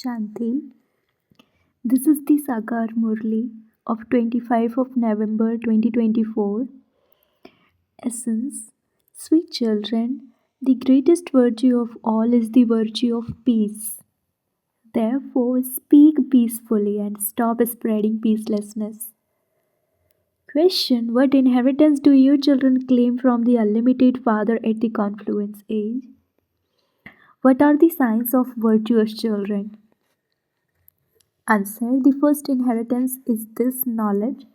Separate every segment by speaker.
Speaker 1: Shanti. This is the Sakar Murli of 25 of November 2024. Essence. Sweet children, the greatest virtue of all is the virtue of peace. Therefore, speak peacefully and stop spreading peacelessness. Question. What inheritance do you children claim from the unlimited Father at the confluence age? What are the signs of virtuous children? Answer. The first inheritance is this knowledge,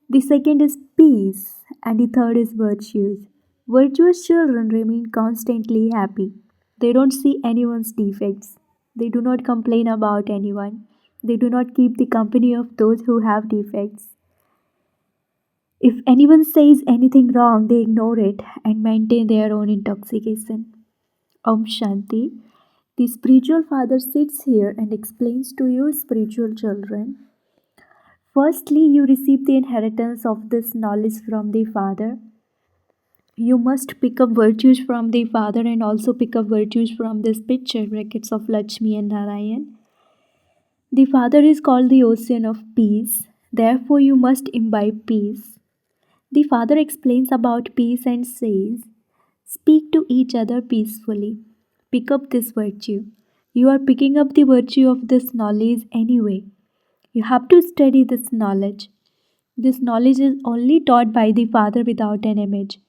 Speaker 1: the second is peace, and the third is virtues. Virtuous children remain constantly happy. They don't see anyone's defects. They do not complain about anyone. They do not keep the company of those who have defects. If anyone says anything wrong, they ignore it and maintain their own intoxication. Om Shanti. The spiritual father sits here and explains to you, spiritual children. Firstly, you receive the inheritance of this knowledge from the Father. You must pick up virtues from the Father and also pick up virtues from this picture, brackets of Lakshmi and Narayan. The Father is called the ocean of peace. Therefore, you must imbibe peace. The Father explains about peace and says, speak to each other peacefully. Pick up this virtue. You are picking up the virtue of this knowledge anyway. You have to study this knowledge. This knowledge is only taught by the Father without an image.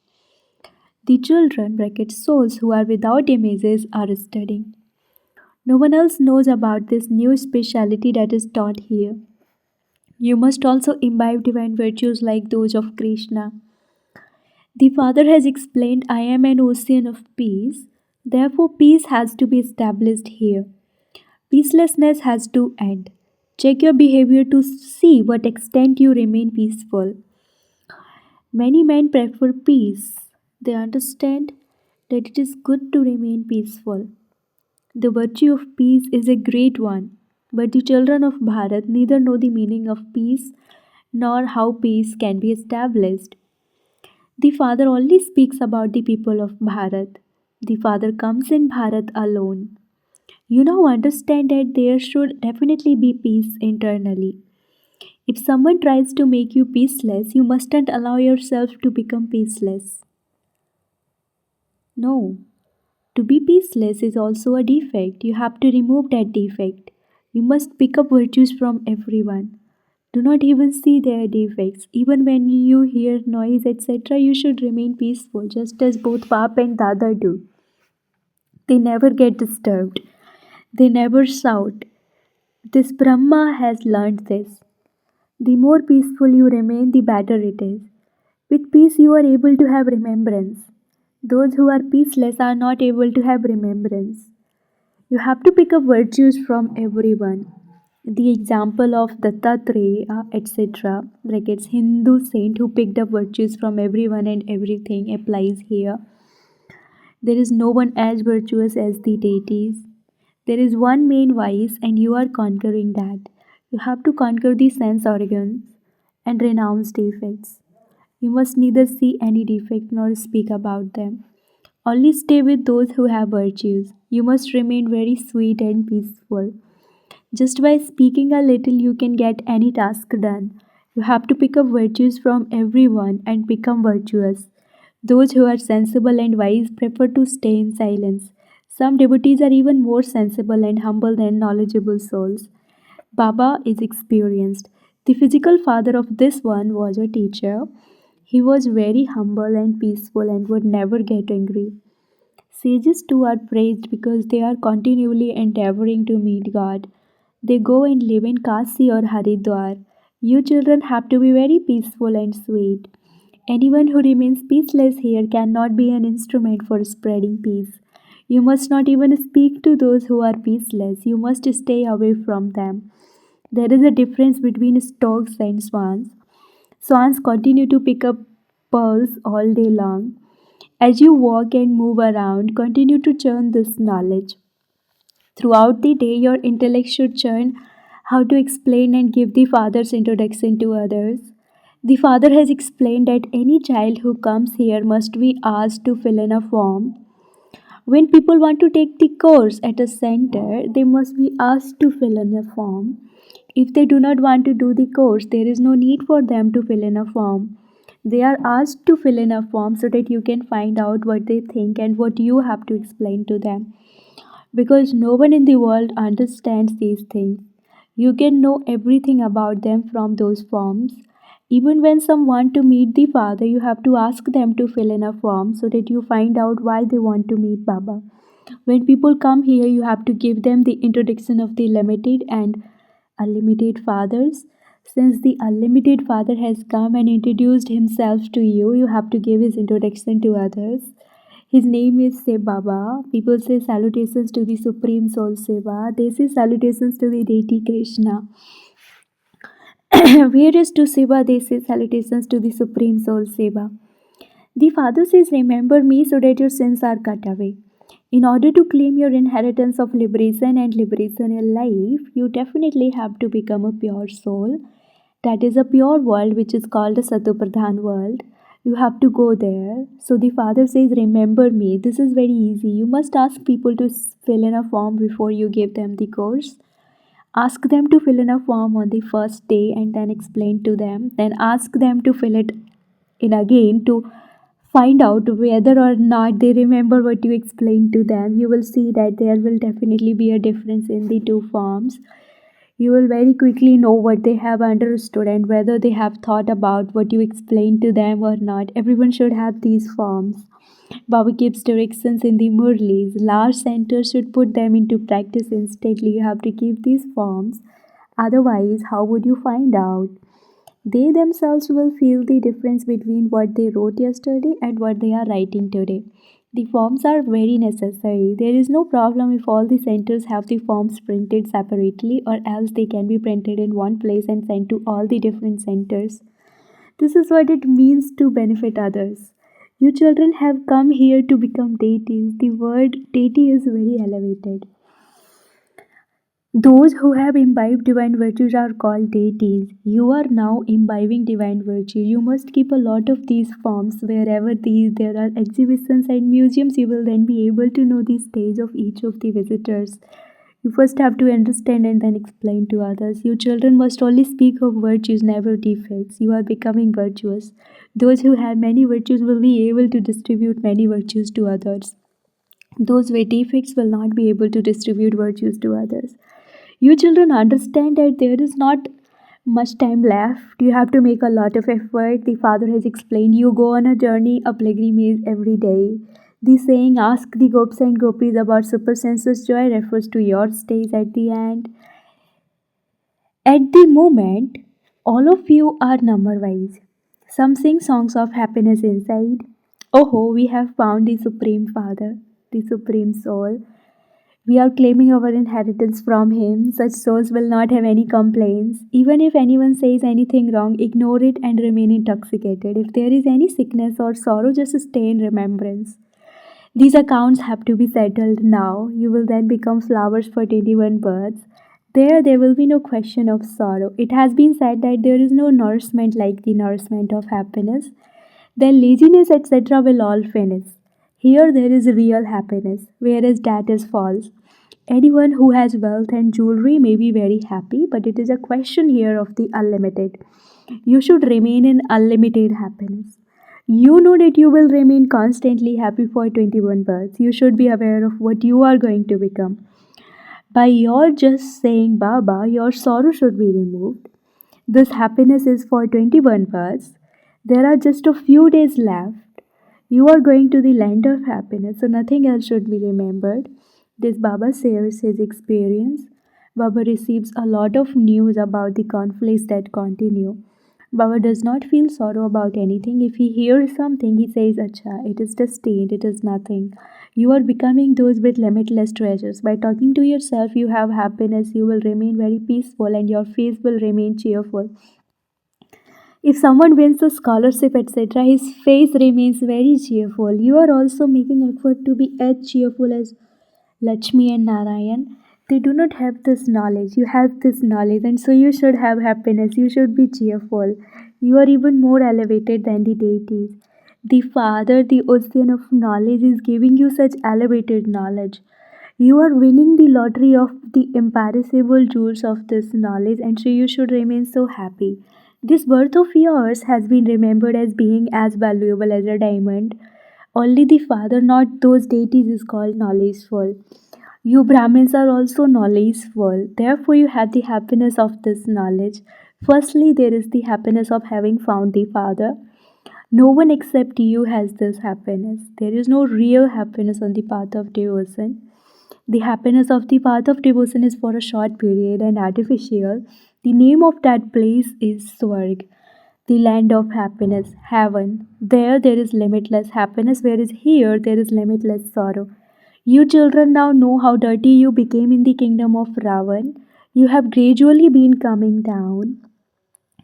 Speaker 1: The children, brackets souls who are without images, are studying. No one else knows about this new speciality that is taught here. You must also imbibe divine virtues like those of Krishna. The Father has explained, I am an ocean of peace. Therefore, peace has to be established here. Peacelessness has to end. Check your behavior to see what extent you remain peaceful. Many men prefer peace. They understand that it is good to remain peaceful. The virtue of peace is a great one, but the children of Bharat neither know the meaning of peace nor how peace can be established. The Father only speaks about the people of Bharat. The Father comes in Bharat alone. You now understand that there should definitely be peace internally. If someone tries to make you peaceless, you mustn't allow yourself to become peaceless. No. To be peaceless is also a defect. You have to remove that defect. You must pick up virtues from everyone. Do not even see their defects. Even when you hear noise, etc., you should remain peaceful, just as both Pap and Dada do. They never get disturbed. They never shout. This Brahma has learned this. The more peaceful you remain, the better it is. With peace, you are able to have remembrance. Those who are peaceless are not able to have remembrance. You have to pick up virtues from everyone. The example of Dattatreya, etc., brackets Hindu saint who picked up virtues from everyone and everything applies here. There is no one as virtuous as the deities. There is one main vice, and you are conquering that. You have to conquer the sense organs and renounce defects. You must neither see any defect nor speak about them. Only stay with those who have virtues. You must remain very sweet and peaceful. Just by speaking a little, you can get any task done. You have to pick up virtues from everyone and become virtuous. Those who are sensible and wise prefer to stay in silence. Some devotees are even more sensible and humble than knowledgeable souls. Baba is experienced. The physical father of this one was a teacher. He was very humble and peaceful and would never get angry. Sages too are praised because they are continually endeavoring to meet God. They go and live in Kasi or Haridwar. You children have to be very peaceful and sweet. Anyone who remains peaceless here cannot be an instrument for spreading peace. You must not even speak to those who are peaceless. You must stay away from them. There is a difference between storks and swans. Swans continue to pick up pearls all day long. As you walk and move around, continue to churn this knowledge. Throughout the day, your intellect should churn how to explain and give the Father's introduction to others. The Father has explained that any child who comes here must be asked to fill in a form. When people want to take the course at a center, they must be asked to fill in a form. If they do not want to do the course, there is no need for them to fill in a form. They are asked to fill in a form so that you can find out what they think and what you have to explain to them. Because no one in the world understands these things. You can know everything about them from those forms. Even when some want to meet the Father, you have to ask them to fill in a form so that you find out why they want to meet Baba. When people come here, you have to give them the introduction of the limited and unlimited fathers. Since the unlimited father has come and introduced himself to you, you have to give his introduction to others. His name is Say Baba. People say salutations to the Supreme Soul Seva. They say salutations to the deity Krishna. Whereas to Seva, they say salutations to the Supreme Soul Seva. The Father says, remember me so that your sins are cut away. In order to claim your inheritance of liberation and liberation in life, you definitely have to become a pure soul. That is a pure world which is called a Satupradhan world. You have to go there. So the Father says, remember me. This is very easy. You must ask people to fill in a form before you give them the course. Ask them to fill in a form on the first day and then explain to them. Then ask them to fill it in again to find out whether or not they remember what you explained to them. You will see that there will definitely be a difference in the two forms. You will very quickly know what they have understood and whether they have thought about what you explained to them or not. Everyone should have these forms. Baba gives directions in the Murlis. Large centers should put them into practice instantly. You have to keep these forms. Otherwise, how would you find out? They themselves will feel the difference between what they wrote yesterday and what they are writing today. The forms are very necessary. There is no problem if all the centers have the forms printed separately, or else they can be printed in one place and sent to all the different centers. This is what it means to benefit others. You children have come here to become deities. The word deity is very elevated. Those who have imbibed divine virtues are called deities. You are now imbibing divine virtue. You must keep a lot of these forms wherever there are exhibitions and museums. You will then be able to know the stage of each of the visitors. You first have to understand and then explain to others. You children must only speak of virtues, never defects. You are becoming virtuous. Those who have many virtues will be able to distribute many virtues to others. Those with defects will not be able to distribute virtues to others. You children understand that there is not much time left. You have to make a lot of effort. The Father has explained you go on a journey, a pilgrimage every day. The saying, ask the gopis and gopis about super senses joy refers to your stage at the end. At the moment, all of you are number wise. Some sing songs of happiness inside. Oh, we have found the Supreme Father, the Supreme Soul. We are claiming our inheritance from him. Such souls will not have any complaints. Even if anyone says anything wrong, ignore it and remain intoxicated. If there is any sickness or sorrow, just stay in remembrance. These accounts have to be settled now. You will then become flowers for 21 birds. There will be no question of sorrow. It has been said that there is no nourishment like the nourishment of happiness. Then laziness, etc., will all finish. Here there is real happiness, whereas that is false. Anyone who has wealth and jewelry may be very happy, but it is a question here of the unlimited. You should remain in unlimited happiness. You know that you will remain constantly happy for 21 births. You should be aware of what you are going to become. By your just saying Baba, your sorrow should be removed. This happiness is for 21 births. There are just a few days left. You are going to the land of happiness, so nothing else should be remembered. This Baba shares his experience. Baba receives a lot of news about the conflicts that continue. Baba does not feel sorrow about anything. If he hears something, he says, Acha, it is destined, it is nothing. You are becoming those with limitless treasures. By talking to yourself, you have happiness, you will remain very peaceful, and your face will remain cheerful. If someone wins a scholarship, etc., his face remains very cheerful. You are also making effort to be as cheerful as Lakshmi and Narayan. They do not have this knowledge. You have this knowledge, and so you should have happiness. You should be cheerful. You are even more elevated than the deities. The Father, the ocean of knowledge, is giving you such elevated knowledge. You are winning the lottery of the imperishable jewels of this knowledge, and so you should remain so happy. This birth of yours has been remembered as being as valuable as a diamond. Only the Father, not those deities, is called knowledgeful. You Brahmins are also knowledgeful. Therefore, you have the happiness of this knowledge. Firstly, there is the happiness of having found the Father. No one except you has this happiness. There is no real happiness on the path of devotion. The happiness of the path of devotion is for a short period and artificial. The name of that place is Swarg, the land of happiness, heaven. There is limitless happiness, whereas here there is limitless sorrow. You children now know how dirty you became in the kingdom of Ravan. You have gradually been coming down.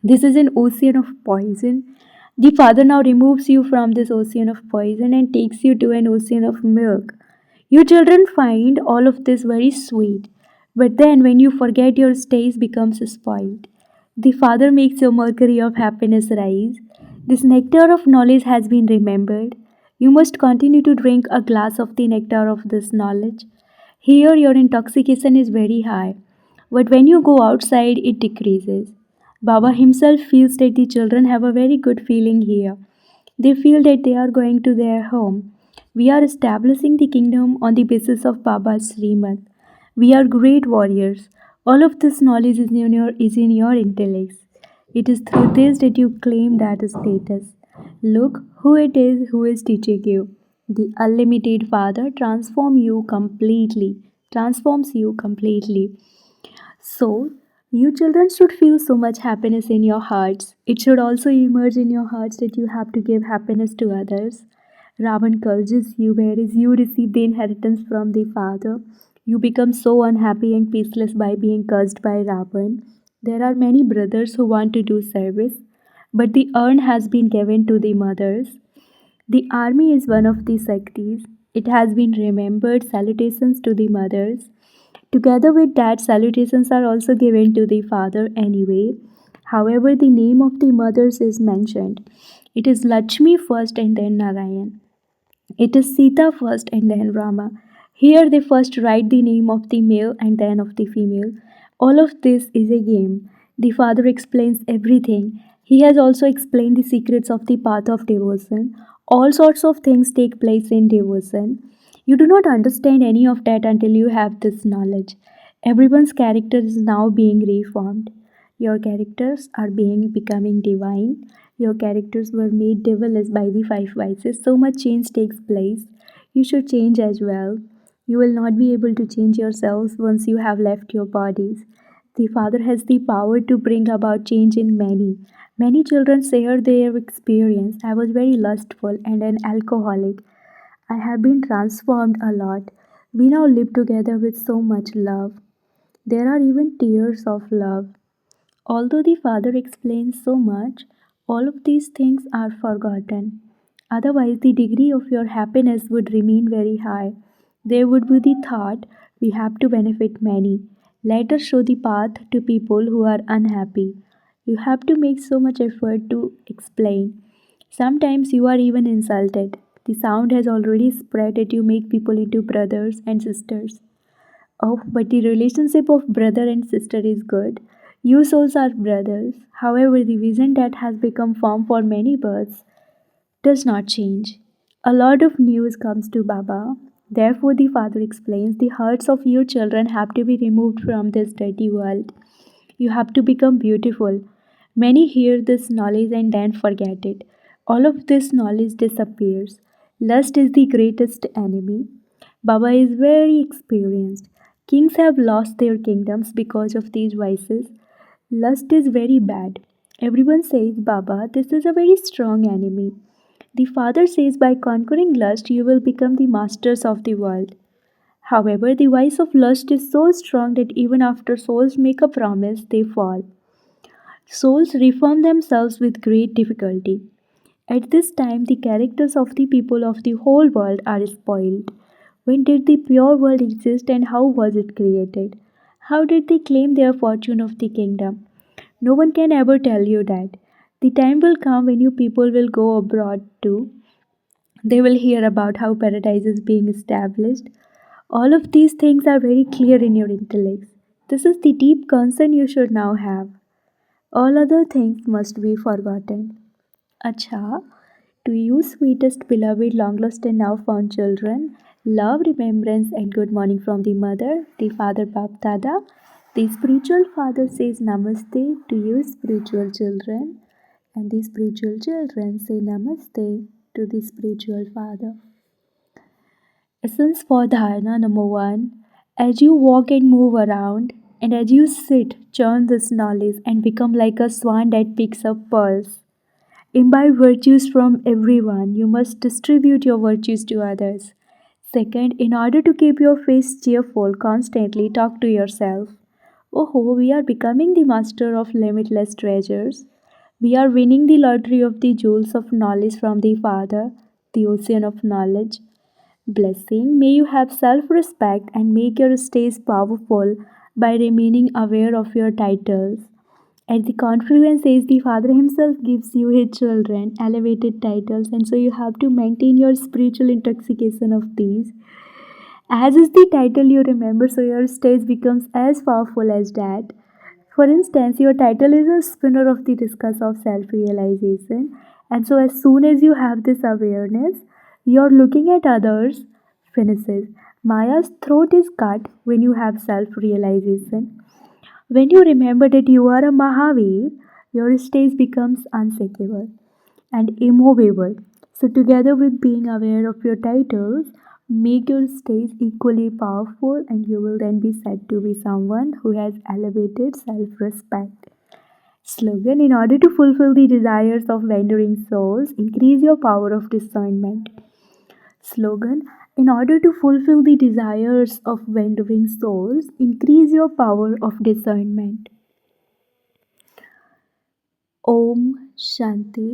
Speaker 1: This is an ocean of poison. The Father now removes you from this ocean of poison and takes you to an ocean of milk. You children find all of this very sweet, but then when you forget, your taste becomes spoiled. The Father makes your mercury of happiness rise. This nectar of knowledge has been remembered. You must continue to drink a glass of the nectar of this knowledge. Here, your intoxication is very high, but when you go outside, it decreases. Baba himself feels that the children have a very good feeling here. They feel that they are going to their home. We are establishing the kingdom on the basis of Baba's Srimad. We are great warriors. All of this knowledge is in your intellect. It is through this that you claim that status. Look who it is who is teaching you. The unlimited Father transforms you completely. So, you children should feel so much happiness in your hearts. It should also emerge in your hearts that you have to give happiness to others. Ravan curses you, whereas you receive the inheritance from the Father. You become so unhappy and peaceless by being cursed by Ravan. There are many brothers who want to do service, but the urn has been given to the mothers. The army is one of the Shaktis. It has been remembered salutations to the mothers. Together with that, salutations are also given to the father anyway. However, the name of the mothers is mentioned. It is Lakshmi first and then Narayan. It is Sita first and then Rama. Here they first write the name of the male and then of the female. All of this is a game. The father explains everything. He has also explained the secrets of the path of devotion. All sorts of things take place in devotion. You do not understand any of that until you have this knowledge. Everyone's character is now being reformed. Your characters are being becoming divine. Your characters were made devilish by the five vices. So much change takes place. You should change as well. You will not be able to change yourselves once you have left your bodies. The Father has the power to bring about change in many. Many children share their experience. I was very lustful and an alcoholic. I have been transformed a lot. We now live together with so much love. There are even tears of love. Although the Father explains so much, all of these things are forgotten. Otherwise, the degree of your happiness would remain very high. There would be the thought, we have to benefit many. Let us show the path to people who are unhappy. You have to make so much effort to explain. Sometimes you are even insulted. The sound has already spread that you make people into brothers and sisters. Oh, but the relationship of brother and sister is good. You souls are brothers. However, the vision that has become firm for many births does not change. A lot of news comes to Baba. Therefore, the father explains the hearts of your children have to be removed from this dirty world. You have to become beautiful. Many hear this knowledge and then forget it. All of this knowledge disappears. Lust is the greatest enemy. Baba is very experienced. Kings have lost their kingdoms because of these vices. Lust is very bad. Everyone says, Baba, this is a very strong enemy. The father says, by conquering lust, you will become the masters of the world. However, the vice of lust is so strong that even after souls make a promise, they fall. Souls reform themselves with great difficulty. At this time, the characters of the people of the whole world are spoiled. When did the pure world exist and how was it created? How did they claim their fortune of the kingdom? No one can ever tell you that. The time will come when you people will go abroad too. They will hear about how paradise is being established. All of these things are very clear in your intellect. This is the deep concern you should now have. All other things must be forgotten. Acha, to you, sweetest, beloved, long lost and now found children, love, remembrance, and good morning from the mother, the father, Bap Dada. The spiritual father says Namaste to you, spiritual children, and the spiritual children say Namaste to the spiritual father. Essence for dharana number one: as you walk and move around, and as you sit, churn this knowledge and become like a swan that picks up pearls. Imbibe virtues from everyone. You must distribute your virtues to others. Second, in order to keep your face cheerful, constantly talk to yourself. Oh, we are becoming the master of limitless treasures. We are winning the lottery of the jewels of knowledge from the Father, the ocean of knowledge. Blessing, may you have self respect and make your stage powerful by remaining aware of your titles. At the confluence age, the Father Himself gives you His children elevated titles, and so you have to maintain your spiritual intoxication of these. As is the title you remember, so your stage becomes as powerful as that. For instance, your title is a spinner of the discus of self realization, and so as soon as you have this awareness, your looking at others finishes. Maya's throat is cut when you have self realization. When you remember that you are a Mahavir, your stage becomes unshakable and immovable. So, together with being aware of your titles, make your stage equally powerful, and you will then be said to be someone who has elevated self respect. Slogan: in order to fulfill the desires of wandering souls, increase your power of discernment. Slogan: in order to fulfill the desires of wandering souls, increase your power of discernment. Om Shanti.